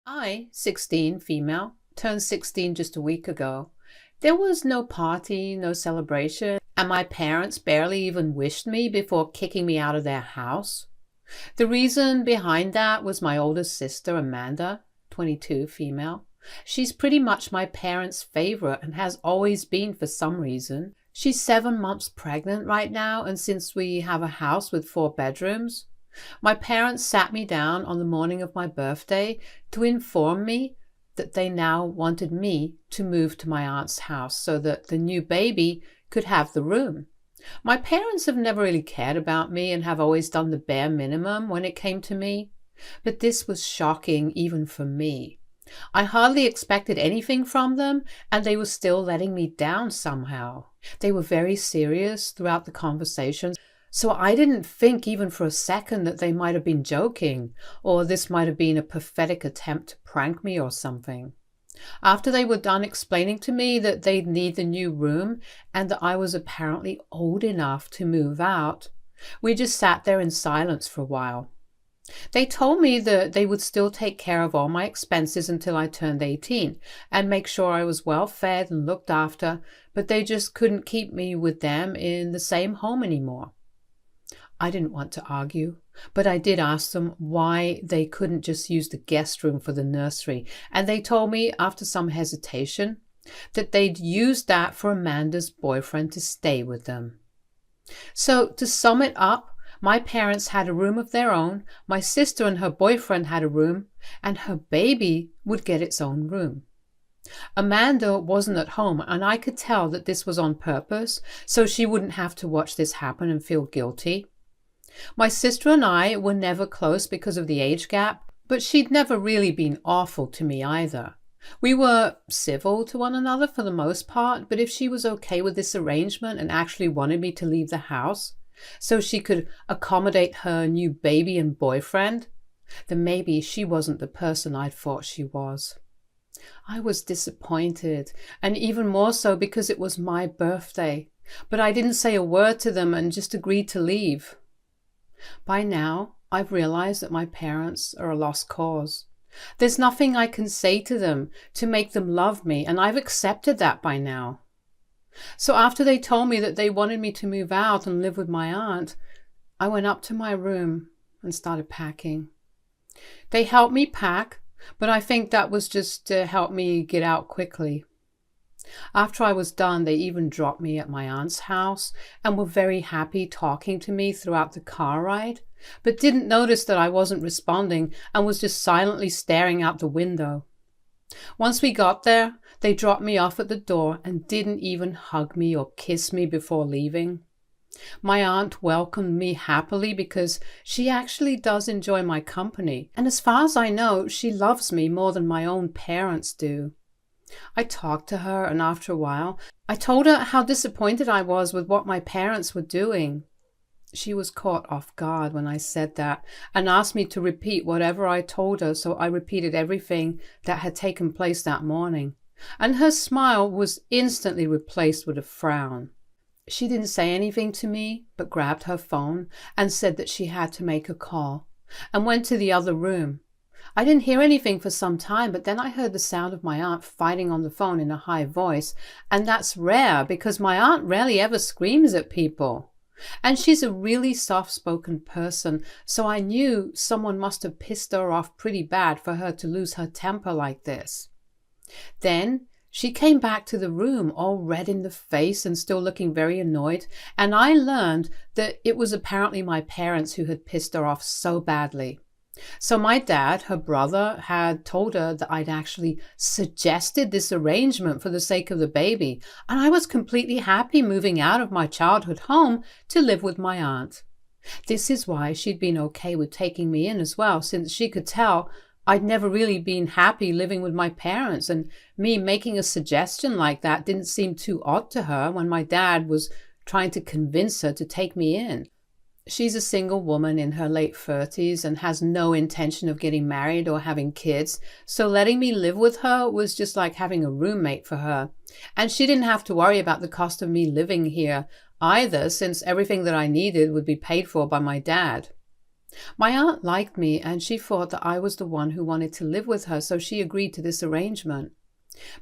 I, 16, female, turned 16 just a week ago. There was no party, no celebration, and my parents barely even wished me before kicking me out of their house. The reason behind that was my oldest sister, Amanda, 22, female. She's pretty much my parents' favorite and has always been for some reason. She's 7 months pregnant right now, and since we have a house with 4 bedrooms, my parents sat me down on the morning of my birthday to inform me that they now wanted me to move to my aunt's house so that the new baby could have the room. My parents have never really cared about me and have always done the bare minimum when it came to me, but this was shocking even for me. I hardly expected anything from them, and they were still letting me down somehow. They were very serious throughout the conversations, so I didn't think even for a second that they might have been joking, or this might have been a pathetic attempt to prank me or something. After they were done explaining to me that they'd need the new room and that I was apparently old enough to move out, we just sat there in silence for a while. They told me that they would still take care of all my expenses until I turned 18 and make sure I was well fed and looked after, but they just couldn't keep me with them in the same home anymore. I didn't want to argue, but I did ask them why they couldn't just use the guest room for the nursery, and they told me, after some hesitation, that they'd used that for Amanda's boyfriend to stay with them. So, to sum it up, my parents had a room of their own, my sister and her boyfriend had a room, and her baby would get its own room. Amanda wasn't at home, and I could tell that this was on purpose, so she wouldn't have to watch this happen and feel guilty. My sister and I were never close because of the age gap, but she'd never really been awful to me either. We were civil to one another for the most part, but if she was okay with this arrangement and actually wanted me to leave the house so she could accommodate her new baby and boyfriend, then maybe she wasn't the person I'd thought she was. I was disappointed, and even more so because it was my birthday, but I didn't say a word to them and just agreed to leave. By now, I've realized that my parents are a lost cause. There's nothing I can say to them to make them love me, and I've accepted that by now. So after they told me that they wanted me to move out and live with my aunt, I went up to my room and started packing. They helped me pack, but I think that was just to help me get out quickly. After I was done, they even dropped me at my aunt's house and were very happy talking to me throughout the car ride, but didn't notice that I wasn't responding and was just silently staring out the window. Once we got there, they dropped me off at the door and didn't even hug me or kiss me before leaving. My aunt welcomed me happily because she actually does enjoy my company, and as far as I know, she loves me more than my own parents do. I talked to her, and after a while, I told her how disappointed I was with what my parents were doing. She was caught off guard when I said that and asked me to repeat whatever I told her, so I repeated everything that had taken place that morning, and her smile was instantly replaced with a frown. She didn't say anything to me, but grabbed her phone and said that she had to make a call, and went to the other room. I didn't hear anything for some time, but then I heard the sound of my aunt fighting on the phone in a high voice, and that's rare because my aunt rarely ever screams at people. And she's a really soft-spoken person, so I knew someone must have pissed her off pretty bad for her to lose her temper like this. Then she came back to the room all red in the face and still looking very annoyed, and I learned that it was apparently my parents who had pissed her off so badly. So my dad, her brother, had told her that I'd actually suggested this arrangement for the sake of the baby, and I was completely happy moving out of my childhood home to live with my aunt. This is why she'd been okay with taking me in as well, since she could tell I'd never really been happy living with my parents, and me making a suggestion like that didn't seem too odd to her when my dad was trying to convince her to take me in. She's a single woman in her late 30s and has no intention of getting married or having kids, so letting me live with her was just like having a roommate for her. And she didn't have to worry about the cost of me living here either, since everything that I needed would be paid for by my dad. My aunt liked me and she thought that I was the one who wanted to live with her, so she agreed to this arrangement.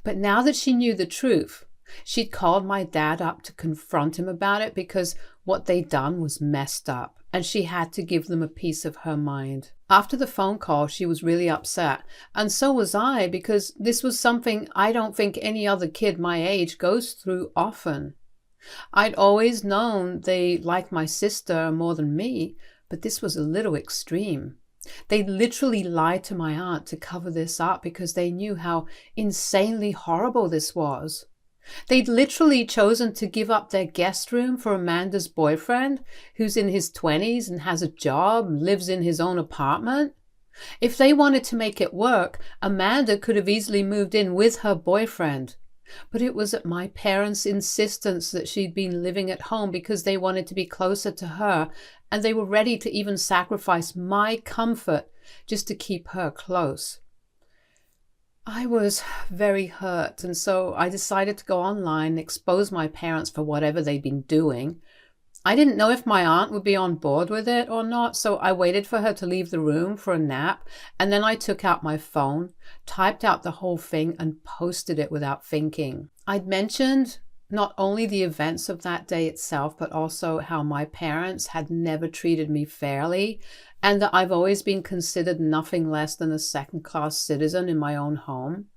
But now that she knew the truth, she'd called my dad up to confront him about it because what they'd done was messed up, and she had to give them a piece of her mind. After the phone call, she was really upset, and so was I, because this was something I don't think any other kid my age goes through often. I'd always known they liked my sister more than me, but this was a little extreme. They literally lied to my aunt to cover this up because they knew how insanely horrible this was. They'd literally chosen to give up their guest room for Amanda's boyfriend, who's in his 20s and has a job and lives in his own apartment. If they wanted to make it work, Amanda could have easily moved in with her boyfriend. But it was at my parents' insistence that she'd been living at home because they wanted to be closer to her, and they were ready to even sacrifice my comfort just to keep her close. I was very hurt, and so I decided to go online and expose my parents for whatever they'd been doing. I didn't know if my aunt would be on board with it or not, so I waited for her to leave the room for a nap, and then I took out my phone, typed out the whole thing, and posted it without thinking. I'd mentioned not only the events of that day itself, but also how my parents had never treated me fairly, and that I've always been considered nothing less than a second-class citizen in my own home.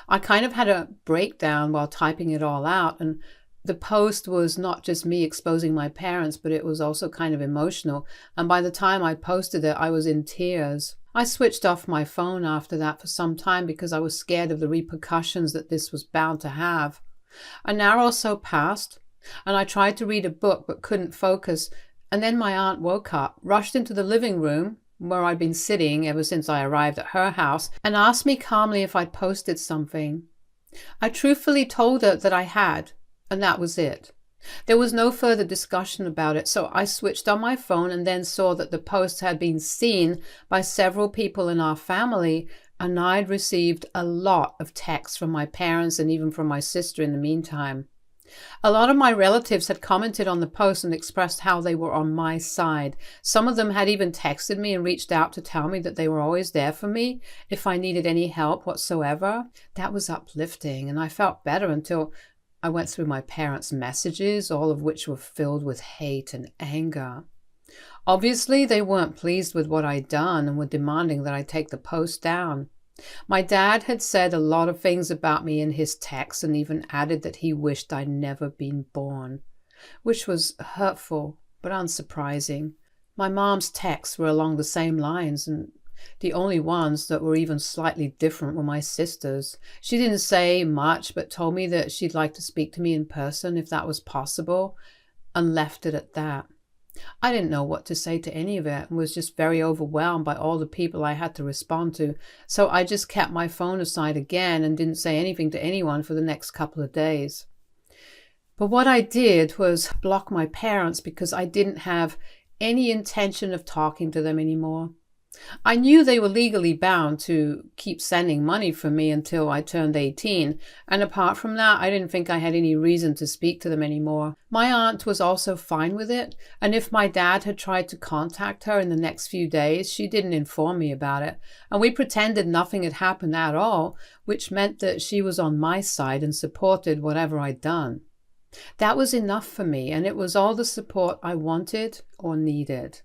I kind of had a breakdown while typing it all out, and the post was not just me exposing my parents, but it was also kind of emotional, and by the time I posted it, I was in tears. I switched off my phone after that for some time because I was scared of the repercussions that this was bound to have. An hour or so passed, and I tried to read a book but couldn't focus, and then my aunt woke up, rushed into the living room, where I'd been sitting ever since I arrived at her house, and asked me calmly if I'd posted something. I truthfully told her that I had, and that was it. There was no further discussion about it, so I switched on my phone and then saw that the post had been seen by several people in our family, and I'd received a lot of texts from my parents and even from my sister in the meantime. A lot of my relatives had commented on the post and expressed how they were on my side. Some of them had even texted me and reached out to tell me that they were always there for me if I needed any help whatsoever. That was uplifting, and I felt better until I went through my parents' messages, all of which were filled with hate and anger. Obviously, they weren't pleased with what I'd done and were demanding that I take the post down. My dad had said a lot of things about me in his texts and even added that he wished I'd never been born, which was hurtful but unsurprising. My mom's texts were along the same lines, and the only ones that were even slightly different were my sister's. She didn't say much, but told me that she'd like to speak to me in person if that was possible, and left it at that. I didn't know what to say to any of it and was just very overwhelmed by all the people I had to respond to, so I just kept my phone aside again and didn't say anything to anyone for the next couple of days. But what I did was block my parents because I didn't have any intention of talking to them anymore. I knew they were legally bound to keep sending money for me until I turned 18, and apart from that, I didn't think I had any reason to speak to them anymore. My aunt was also fine with it, and if my dad had tried to contact her in the next few days, she didn't inform me about it, and we pretended nothing had happened at all, which meant that she was on my side and supported whatever I'd done. That was enough for me, and it was all the support I wanted or needed.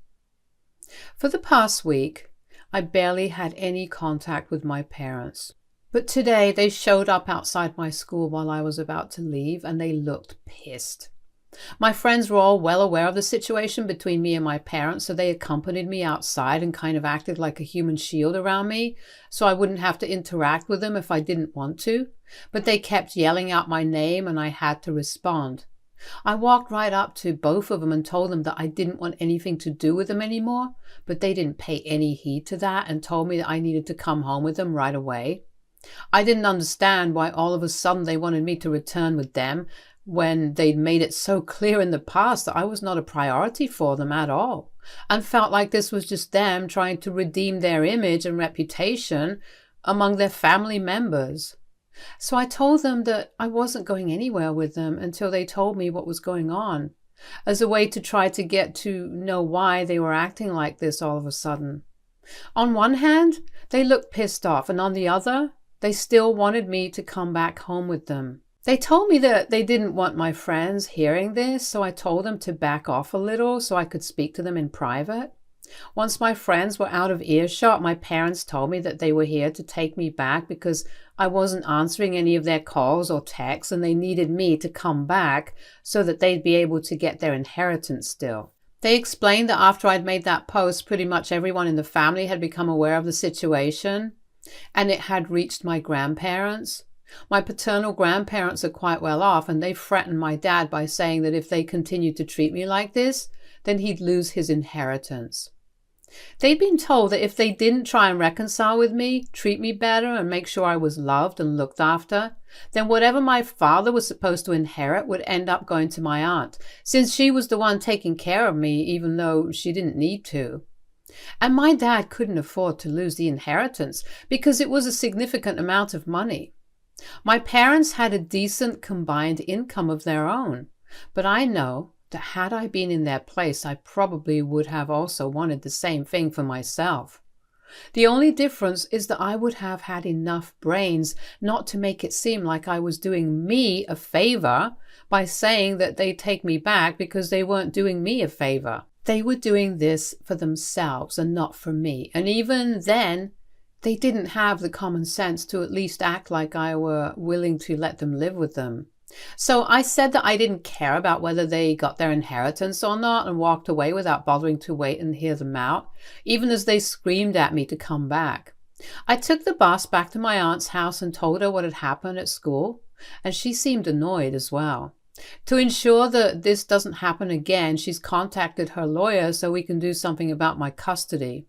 For the past week, I barely had any contact with my parents. But today they showed up outside my school while I was about to leave, and they looked pissed. My friends were all well aware of the situation between me and my parents, so they accompanied me outside and kind of acted like a human shield around me, so I wouldn't have to interact with them if I didn't want to. But they kept yelling out my name, and I had to respond. I walked right up to both of them and told them that I didn't want anything to do with them anymore, but they didn't pay any heed to that and told me that I needed to come home with them right away. I didn't understand why all of a sudden they wanted me to return with them when they'd made it so clear in the past that I was not a priority for them at all, and felt like this was just them trying to redeem their image and reputation among their family members. So I told them that I wasn't going anywhere with them until they told me what was going on. as a way to try to get to know why they were acting like this all of a sudden. On one hand, they looked pissed off, and on the other, they still wanted me to come back home with them. They told me that they didn't want my friends hearing this, so I told them to back off a little so I could speak to them in private. Once my friends were out of earshot, my parents told me that they were here to take me back because I wasn't answering any of their calls or texts, and they needed me to come back so that they'd be able to get their inheritance still. They explained that after I'd made that post, pretty much everyone in the family had become aware of the situation, and it had reached my grandparents. My paternal grandparents are quite well off, and they threatened my dad by saying that if they continued to treat me like this, then he'd lose his inheritance. They'd been told that if they didn't try and reconcile with me, treat me better, and make sure I was loved and looked after, then whatever my father was supposed to inherit would end up going to my aunt, since she was the one taking care of me even though she didn't need to. And my dad couldn't afford to lose the inheritance because it was a significant amount of money. My parents had a decent combined income of their own, but I know that had I been in their place, I probably would have also wanted the same thing for myself. The only difference is that I would have had enough brains not to make it seem like I was doing me a favor by saying that they'd take me back because they weren't doing me a favor. They were doing this for themselves and not for me, and even then, they didn't have the common sense to at least act like I were willing to let them live with them. So I said that I didn't care about whether they got their inheritance or not, and walked away without bothering to wait and hear them out, even as they screamed at me to come back. I took the bus back to my aunt's house and told her what had happened at school, and she seemed annoyed as well. To ensure that this doesn't happen again, she's contacted her lawyer so we can do something about my custody.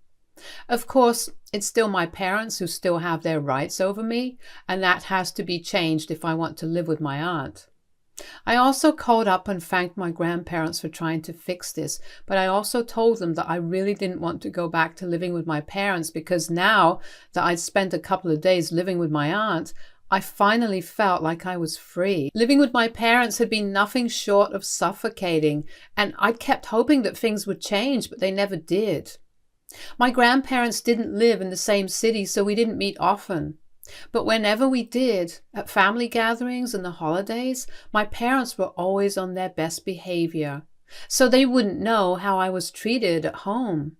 Of course, it's still my parents who still have their rights over me, and that has to be changed if I want to live with my aunt. I also called up and thanked my grandparents for trying to fix this, but I also told them that I really didn't want to go back to living with my parents because now that I'd spent a couple of days living with my aunt, I finally felt like I was free. Living with my parents had been nothing short of suffocating, and I'd kept hoping that things would change, but they never did. My grandparents didn't live in the same city, so we didn't meet often. But whenever we did, at family gatherings and the holidays, my parents were always on their best behavior, so they wouldn't know how I was treated at home.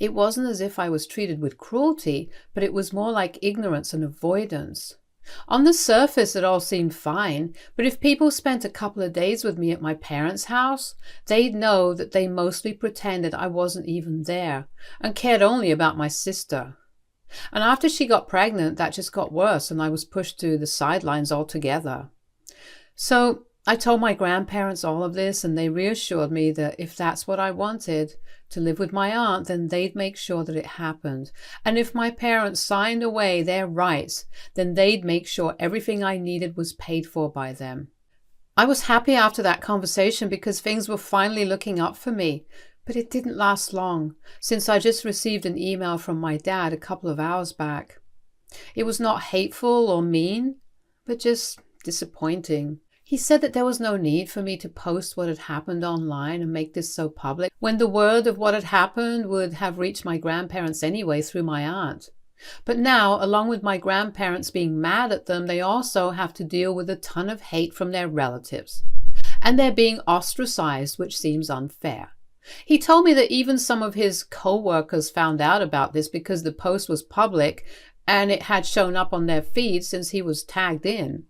It wasn't as if I was treated with cruelty, but it was more like ignorance and avoidance. On the surface, it all seemed fine, but if people spent a couple of days with me at my parents' house, they'd know that they mostly pretended I wasn't even there and cared only about my sister. And after she got pregnant, that just got worse and I was pushed to the sidelines altogether. So I told my grandparents all of this, and they reassured me that if that's what I wanted, to live with my aunt, then they'd make sure that it happened. And if my parents signed away their rights, then they'd make sure everything I needed was paid for by them. I was happy after that conversation because things were finally looking up for me, but it didn't last long, since I just received an email from my dad a couple of hours back. It was not hateful or mean, but just disappointing. He said that there was no need for me to post what had happened online and make this so public, when the word of what had happened would have reached my grandparents anyway through my aunt. But now, along with my grandparents being mad at them, they also have to deal with a ton of hate from their relatives. And they're being ostracized, which seems unfair. He told me that even some of his co-workers found out about this because the post was public and it had shown up on their feed since he was tagged in.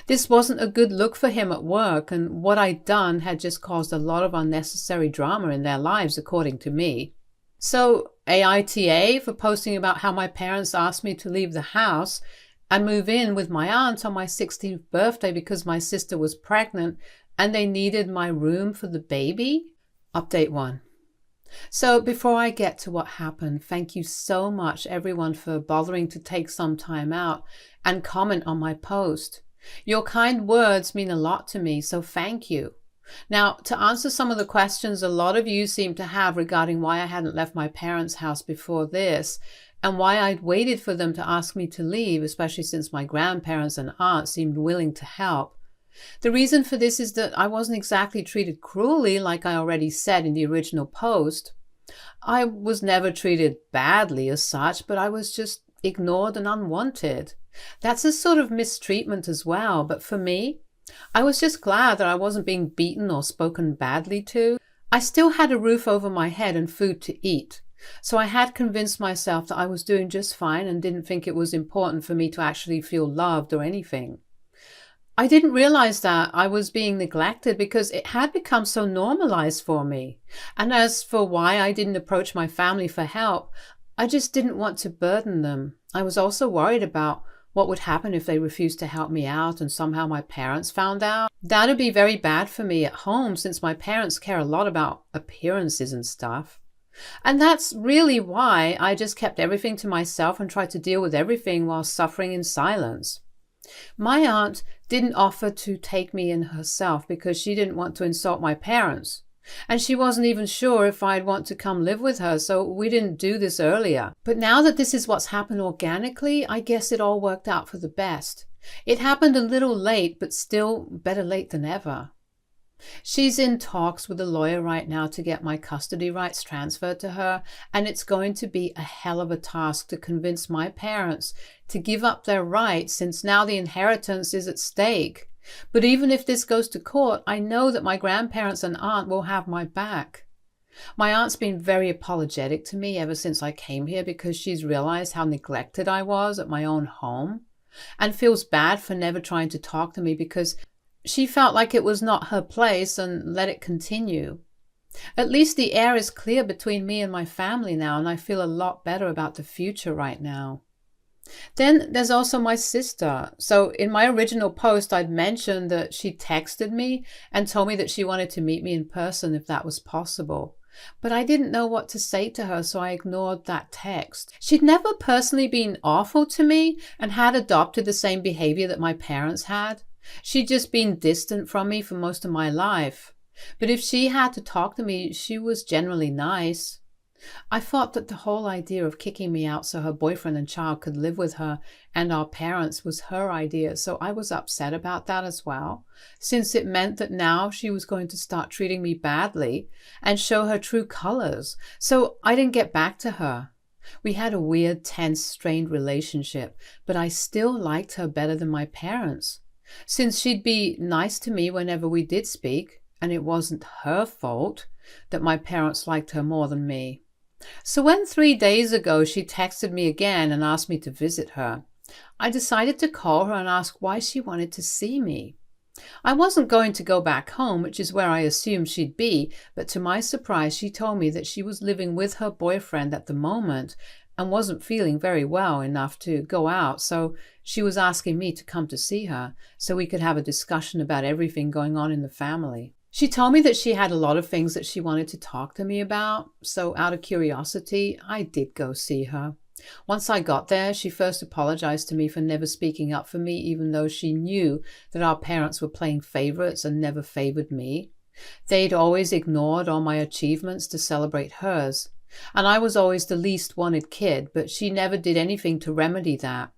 This wasn't a good look for him at work, and what I'd done had just caused a lot of unnecessary drama in their lives, according to me. So, AITA for posting about how my parents asked me to leave the house and move in with my aunt on my 16th birthday because my sister was pregnant and they needed my room for the baby? Update 1. So before I get to what happened, thank you so much everyone for bothering to take some time out and comment on my post. Your kind words mean a lot to me, so thank you. Now, to answer some of the questions a lot of you seem to have regarding why I hadn't left my parents' house before this, and why I'd waited for them to ask me to leave, especially since my grandparents and aunt seemed willing to help. The reason for this is that I wasn't exactly treated cruelly, like I already said in the original post. I was never treated badly as such, but I was just ignored and unwanted. That's a sort of mistreatment as well, but for me, I was just glad that I wasn't being beaten or spoken badly to. I still had a roof over my head and food to eat, so I had convinced myself that I was doing just fine and didn't think it was important for me to actually feel loved or anything. I didn't realize that I was being neglected because it had become so normalized for me. And as for why I didn't approach my family for help, I just didn't want to burden them. I was also worried about what would happen if they refused to help me out and somehow my parents found out. That'd be very bad for me at home since my parents care a lot about appearances and stuff. And that's really why I just kept everything to myself and tried to deal with everything while suffering in silence. My aunt didn't offer to take me in herself because she didn't want to insult my parents. And she wasn't even sure if I'd want to come live with her, so we didn't do this earlier. But now that this is what's happened organically, I guess it all worked out for the best. It happened a little late, but still better late than ever. She's in talks with a lawyer right now to get my custody rights transferred to her, and it's going to be a hell of a task to convince my parents to give up their rights since now the inheritance is at stake. But even if this goes to court, I know that my grandparents and aunt will have my back. My aunt's been very apologetic to me ever since I came here because she's realized how neglected I was at my own home and feels bad for never trying to talk to me because she felt like it was not her place and let it continue. At least the air is clear between me and my family now, and I feel a lot better about the future right now. Then there's also my sister. So in my original post, I'd mentioned that she texted me and told me that she wanted to meet me in person if that was possible. But I didn't know what to say to her, so I ignored that text. She'd never personally been awful to me and had adopted the same behavior that my parents had. She'd just been distant from me for most of my life. But if she had to talk to me, she was generally nice. I thought that the whole idea of kicking me out so her boyfriend and child could live with her and our parents was her idea, so I was upset about that as well, since it meant that now she was going to start treating me badly and show her true colors. So I didn't get back to her. We had a weird, tense, strained relationship, but I still liked her better than my parents, since she'd be nice to me whenever we did speak, and it wasn't her fault that my parents liked her more than me. So when 3 days ago she texted me again and asked me to visit her, I decided to call her and ask why she wanted to see me. I wasn't going to go back home, which is where I assumed she'd be, but to my surprise she told me that she was living with her boyfriend at the moment and wasn't feeling very well enough to go out, so she was asking me to come to see her so we could have a discussion about everything going on in the family. She told me that she had a lot of things that she wanted to talk to me about, so out of curiosity, I did go see her. Once I got there, she first apologized to me for never speaking up for me, even though she knew that our parents were playing favorites and never favored me. They'd always ignored all my achievements to celebrate hers, and I was always the least wanted kid, but she never did anything to remedy that.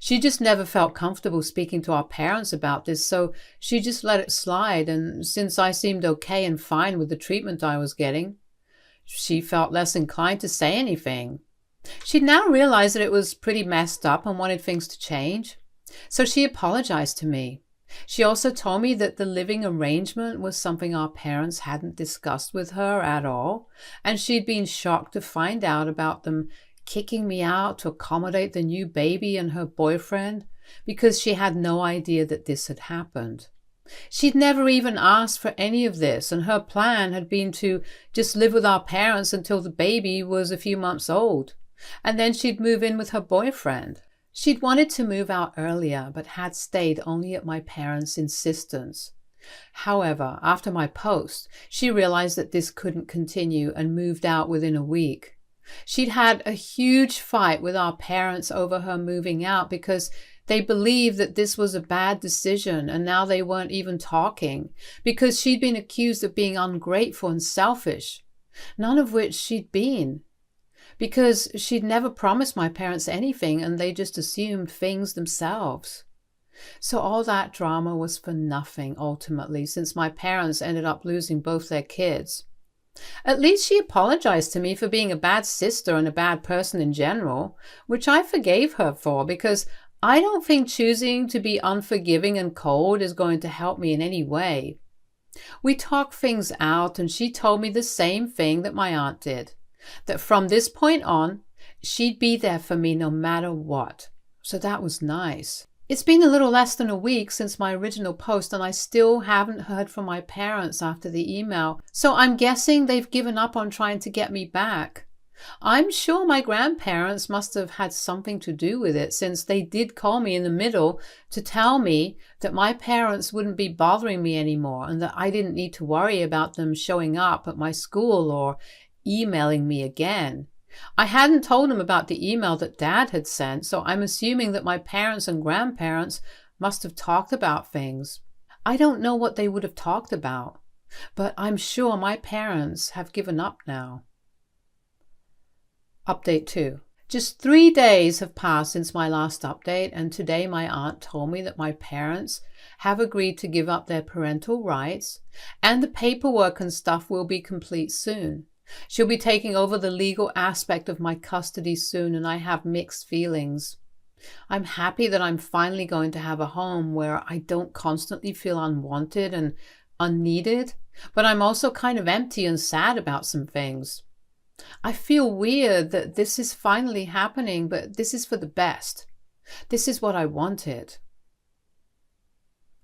She just never felt comfortable speaking to our parents about this, so she just let it slide, and since I seemed okay and fine with the treatment I was getting, she felt less inclined to say anything. She'd now realized that it was pretty messed up and wanted things to change, so she apologized to me. She also told me that the living arrangement was something our parents hadn't discussed with her at all, and she'd been shocked to find out about them kicking me out to accommodate the new baby and her boyfriend because she had no idea that this had happened. She'd never even asked for any of this, and her plan had been to just live with our parents until the baby was a few months old, and then she'd move in with her boyfriend. She'd wanted to move out earlier, but had stayed only at my parents' insistence. However, after my post, she realized that this couldn't continue and moved out within a week. She'd had a huge fight with our parents over her moving out because they believed that this was a bad decision, and now they weren't even talking because she'd been accused of being ungrateful and selfish, none of which she'd been, because she'd never promised my parents anything and they just assumed things themselves. So all that drama was for nothing ultimately, since my parents ended up losing both their kids. At least she apologized to me for being a bad sister and a bad person in general, which I forgave her for because I don't think choosing to be unforgiving and cold is going to help me in any way. We talked things out and she told me the same thing that my aunt did, that from this point on, she'd be there for me no matter what. So that was nice. It's been a little less than a week since my original post and I still haven't heard from my parents after the email, so I'm guessing they've given up on trying to get me back. I'm sure my grandparents must have had something to do with it, since they did call me in the middle to tell me that my parents wouldn't be bothering me anymore and that I didn't need to worry about them showing up at my school or emailing me again. I hadn't told them about the email that Dad had sent, so I'm assuming that my parents and grandparents must have talked about things. I don't know what they would have talked about, but I'm sure my parents have given up now. Update 2. Just 3 days have passed since my last update, and today my aunt told me that my parents have agreed to give up their parental rights, and the paperwork and stuff will be complete soon. She'll be taking over the legal aspect of my custody soon, and I have mixed feelings. I'm happy that I'm finally going to have a home where I don't constantly feel unwanted and unneeded, but I'm also kind of empty and sad about some things. I feel weird that this is finally happening, but this is for the best. This is what I wanted.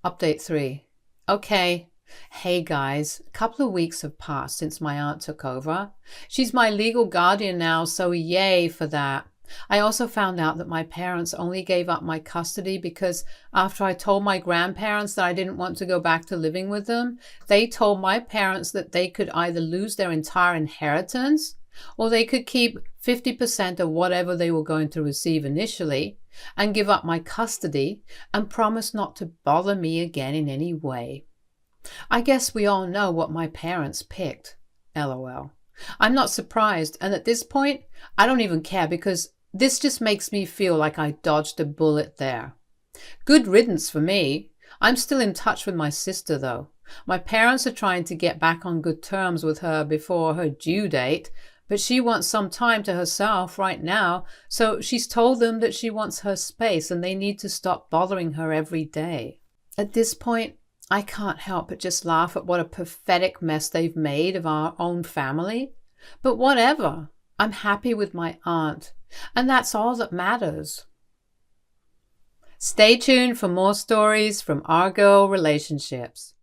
Update 3. Okay. Hey guys, a couple of weeks have passed since my aunt took over. She's my legal guardian now, so yay for that. I also found out that my parents only gave up my custody because after I told my grandparents that I didn't want to go back to living with them, they told my parents that they could either lose their entire inheritance or they could keep 50% of whatever they were going to receive initially and give up my custody and promise not to bother me again in any way. I guess we all know what my parents picked. LOL. I'm not surprised, and at this point, I don't even care because this just makes me feel like I dodged a bullet there. Good riddance for me. I'm still in touch with my sister though. My parents are trying to get back on good terms with her before her due date, but she wants some time to herself right now, so she's told them that she wants her space and they need to stop bothering her every day. At this point, I can't help but just laugh at what a pathetic mess they've made of our own family. But whatever, I'm happy with my aunt, and that's all that matters. Stay tuned for more stories from our girl relationships.